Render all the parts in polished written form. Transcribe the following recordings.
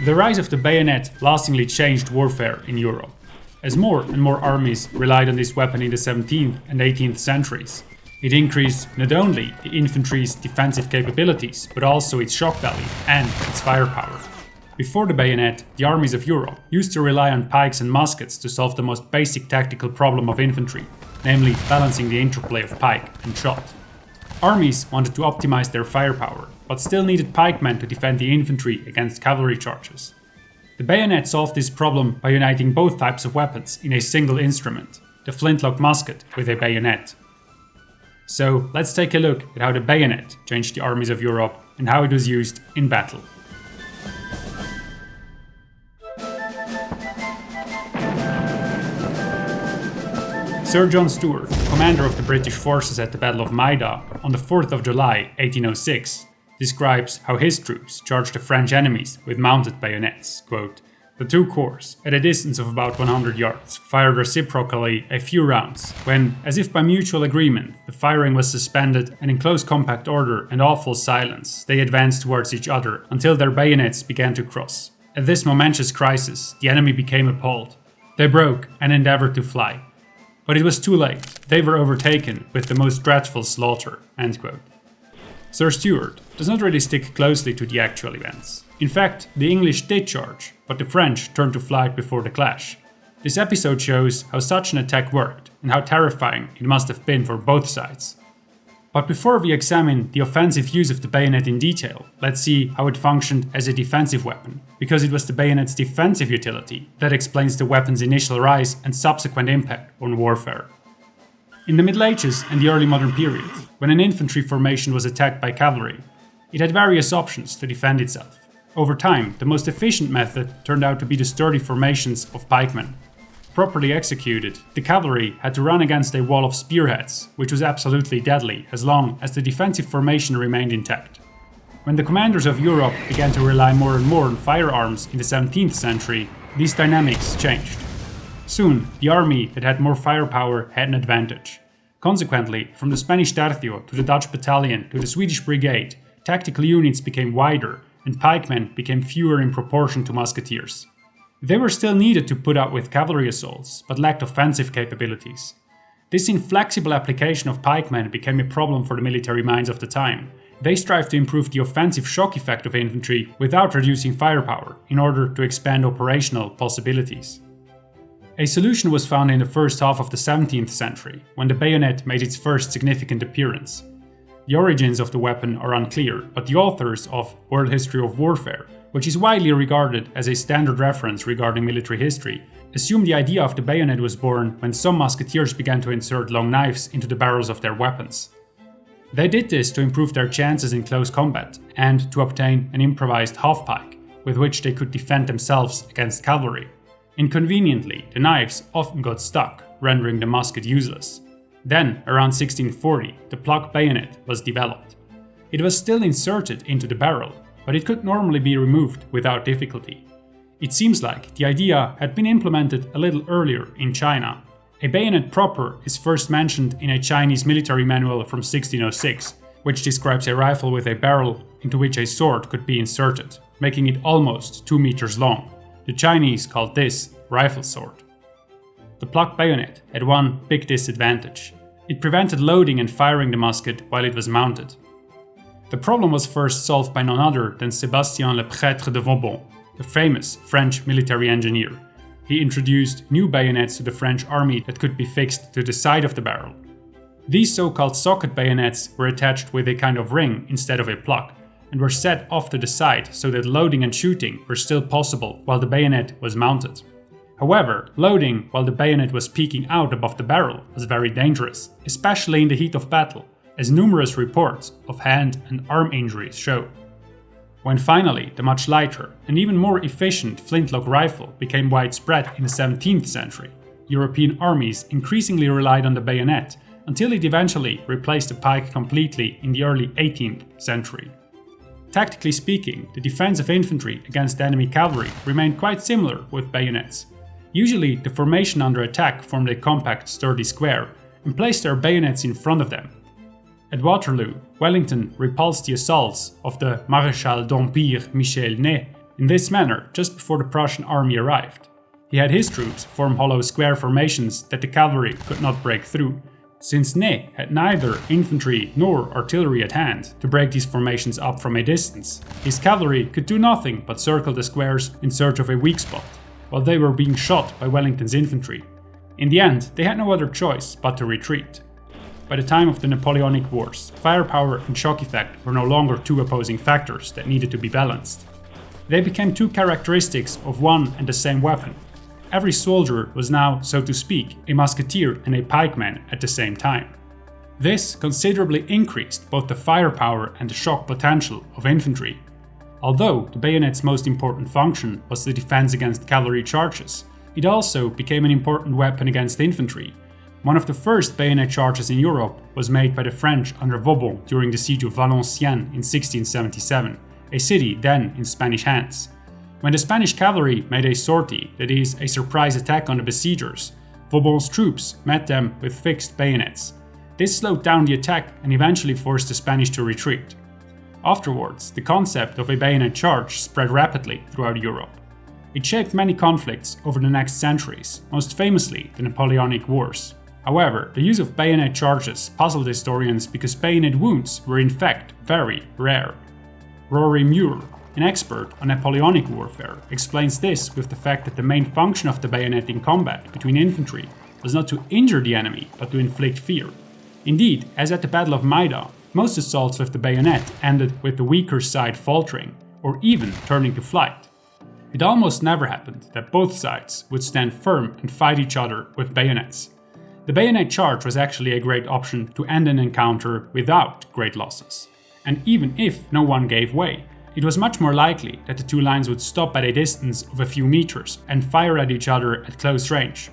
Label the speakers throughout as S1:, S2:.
S1: The rise of the bayonet lastingly changed warfare in Europe, as more and more armies relied on this weapon in the 17th and 18th centuries. It increased not only the infantry's defensive capabilities, but also its shock value and its firepower. Before the bayonet, the armies of Europe used to rely on pikes and muskets to solve the most basic tactical problem of infantry, namely balancing the interplay of pike and shot. Armies wanted to optimize their firepower, but still needed pikemen to defend the infantry against cavalry charges. The bayonet solved this problem by uniting both types of weapons in a single instrument, the flintlock musket with a bayonet. So let's take a look at how the bayonet changed the armies of Europe and how it was used in battle. Sir John Stuart, commander of the British forces at the Battle of Maida on the 4th of July 1806, describes how his troops charged the French enemies with mounted bayonets. Quote, "The two corps, at a distance of about 100 yards, fired reciprocally a few rounds, when, as if by mutual agreement, the firing was suspended and in close compact order and awful silence, they advanced towards each other until their bayonets began to cross. At this momentous crisis, the enemy became appalled. They broke and endeavored to fly. But it was too late. They were overtaken with the most dreadful slaughter." End quote. Sir Stuart does not really stick closely to the actual events. In fact, the English did charge, but the French turned to flight before the clash. This episode shows how such an attack worked and how terrifying it must have been for both sides. But before we examine the offensive use of the bayonet in detail, let's see how it functioned as a defensive weapon, because it was the bayonet's defensive utility that explains the weapon's initial rise and subsequent impact on warfare. In the Middle Ages and the early modern period, when an infantry formation was attacked by cavalry, it had various options to defend itself. Over time, the most efficient method turned out to be the sturdy formations of pikemen. Properly executed, the cavalry had to run against a wall of spearheads, which was absolutely deadly as long as the defensive formation remained intact. When the commanders of Europe began to rely more and more on firearms in the 17th century, these dynamics changed. Soon, the army that had more firepower had an advantage. Consequently, from the Spanish tercio to the Dutch battalion to the Swedish brigade, tactical units became wider and pikemen became fewer in proportion to musketeers. They were still needed to put up with cavalry assaults, but lacked offensive capabilities. This inflexible application of pikemen became a problem for the military minds of the time. They strived to improve the offensive shock effect of infantry without reducing firepower in order to expand operational possibilities. A solution was found in the first half of the 17th century, when the bayonet made its first significant appearance. The origins of the weapon are unclear, but the authors of World History of Warfare, which is widely regarded as a standard reference regarding military history, assume the idea of the bayonet was born when some musketeers began to insert long knives into the barrels of their weapons. They did this to improve their chances in close combat and to obtain an improvised half-pike, with which they could defend themselves against cavalry. Inconveniently, the knives often got stuck, rendering the musket useless. Then, around 1640, the pluck bayonet was developed. It was still inserted into the barrel, but it could normally be removed without difficulty. It seems like the idea had been implemented a little earlier in China. A bayonet proper is first mentioned in a Chinese military manual from 1606, which describes a rifle with a barrel into which a sword could be inserted, making it almost 2 meters long. The Chinese called this rifle sword. The pluck bayonet had one big disadvantage. It prevented loading and firing the musket while it was mounted. The problem was first solved by none other than Sébastien Le Prêtre de Vauban, the famous French military engineer. He introduced new bayonets to the French army that could be fixed to the side of the barrel. These so-called socket bayonets were attached with a kind of ring instead of a pluck, and were set off to the side so that loading and shooting were still possible while the bayonet was mounted. However, loading while the bayonet was peeking out above the barrel was very dangerous, especially in the heat of battle, as numerous reports of hand and arm injuries show. When finally the much lighter and even more efficient flintlock rifle became widespread in the 17th century, European armies increasingly relied on the bayonet until it eventually replaced the pike completely in the early 18th century. Tactically speaking, the defense of infantry against enemy cavalry remained quite similar with bayonets. Usually, the formation under attack formed a compact, sturdy square and placed their bayonets in front of them. At Waterloo, Wellington repulsed the assaults of the Maréchal d'Empire Michel Ney in this manner just before the Prussian army arrived. He had his troops form hollow square formations that the cavalry could not break through, since Ney had neither infantry nor artillery at hand to break these formations up from a distance. His cavalry could do nothing but circle the squares in search of a weak spot, while they were being shot by Wellington's infantry. In the end, they had no other choice but to retreat. By the time of the Napoleonic Wars, firepower and shock effect were no longer two opposing factors that needed to be balanced. They became two characteristics of one and the same weapon. Every soldier was now, so to speak, a musketeer and a pikeman at the same time. This considerably increased both the firepower and the shock potential of infantry. Although the bayonet's most important function was the defense against cavalry charges, it also became an important weapon against infantry. One of the first bayonet charges in Europe was made by the French under Vauban during the siege of Valenciennes in 1677, a city then in Spanish hands. When the Spanish cavalry made a sortie, that is, a surprise attack on the besiegers, Vauban's troops met them with fixed bayonets. This slowed down the attack and eventually forced the Spanish to retreat. Afterwards, the concept of a bayonet charge spread rapidly throughout Europe. It shaped many conflicts over the next centuries, most famously the Napoleonic Wars. However, the use of bayonet charges puzzled historians because bayonet wounds were in fact very rare. Rory Muir, an expert on Napoleonic warfare, explains this with the fact that the main function of the bayonet in combat between infantry was not to injure the enemy but to inflict fear. Indeed, as at the Battle of Maida, most assaults with the bayonet ended with the weaker side faltering or even turning to flight. It almost never happened that both sides would stand firm and fight each other with bayonets. The bayonet charge was actually a great option to end an encounter without great losses. And even if no one gave way, it was much more likely that the two lines would stop at a distance of a few meters and fire at each other at close range.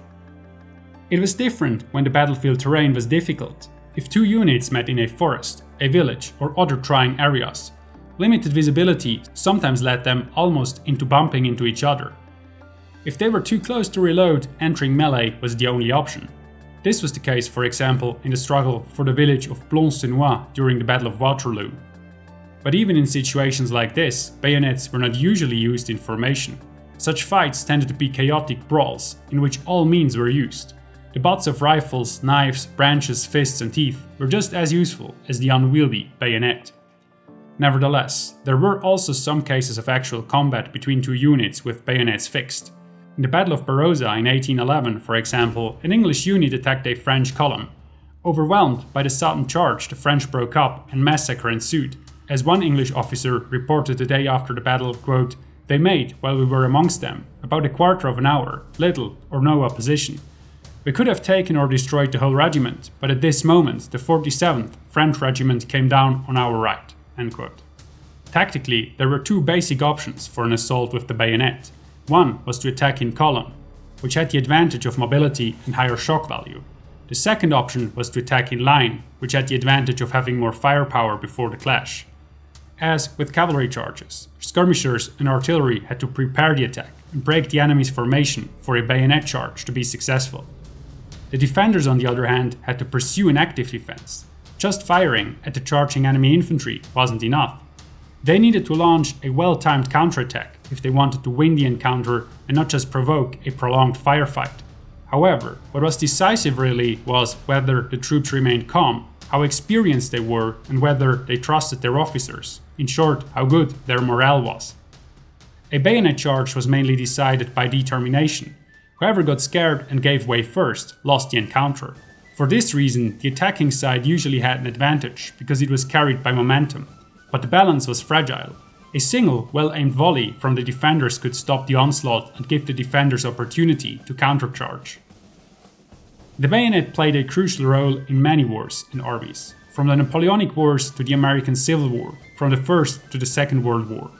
S1: It was different when the battlefield terrain was difficult. If two units met in a forest, a village, or other trying areas, limited visibility sometimes led them almost into bumping into each other. If they were too close to reload, entering melee was the only option. This was the case, for example, in the struggle for the village of Plancenoit during the Battle of Waterloo. But even in situations like this, bayonets were not usually used in formation. Such fights tended to be chaotic brawls, in which all means were used. The butts of rifles, knives, branches, fists and teeth were just as useful as the unwieldy bayonet. Nevertheless, there were also some cases of actual combat between two units with bayonets fixed. In the Battle of Barossa in 1811, for example, an English unit attacked a French column. Overwhelmed by the sudden charge, the French broke up and massacre ensued. As one English officer reported the day after the battle, quote, "They made, while we were amongst them, about a quarter of an hour, little or no opposition. We could have taken or destroyed the whole regiment, but at this moment the 47th French regiment came down on our right." End quote. Tactically, there were two basic options for an assault with the bayonet. One was to attack in column, which had the advantage of mobility and higher shock value. The second option was to attack in line, which had the advantage of having more firepower before the clash. As with cavalry charges, skirmishers and artillery had to prepare the attack and break the enemy's formation for a bayonet charge to be successful. The defenders, on the other hand, had to pursue an active defense. Just firing at the charging enemy infantry wasn't enough. They needed to launch a well-timed counterattack if they wanted to win the encounter and not just provoke a prolonged firefight. However, what was decisive really was whether the troops remained calm, how experienced they were, and whether they trusted their officers. In short, how good their morale was. A bayonet charge was mainly decided by determination. Whoever got scared and gave way first lost the encounter. For this reason, the attacking side usually had an advantage because it was carried by momentum. But the balance was fragile. A single, well-aimed volley from the defenders could stop the onslaught and give the defenders opportunity to countercharge. The bayonet played a crucial role in many wars and armies, from the Napoleonic Wars to the American Civil War, from the First to the Second World War.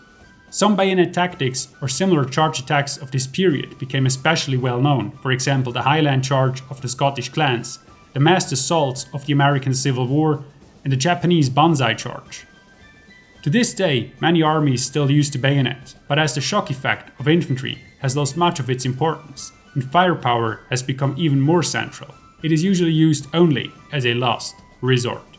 S1: Some bayonet tactics or similar charge attacks of this period became especially well known, for example the Highland Charge of the Scottish clans, the massed assaults of the American Civil War, and the Japanese Banzai Charge. To this day, many armies still use the bayonet, but as the shock effect of infantry has lost much of its importance, and firepower has become even more central, it is usually used only as a last resort.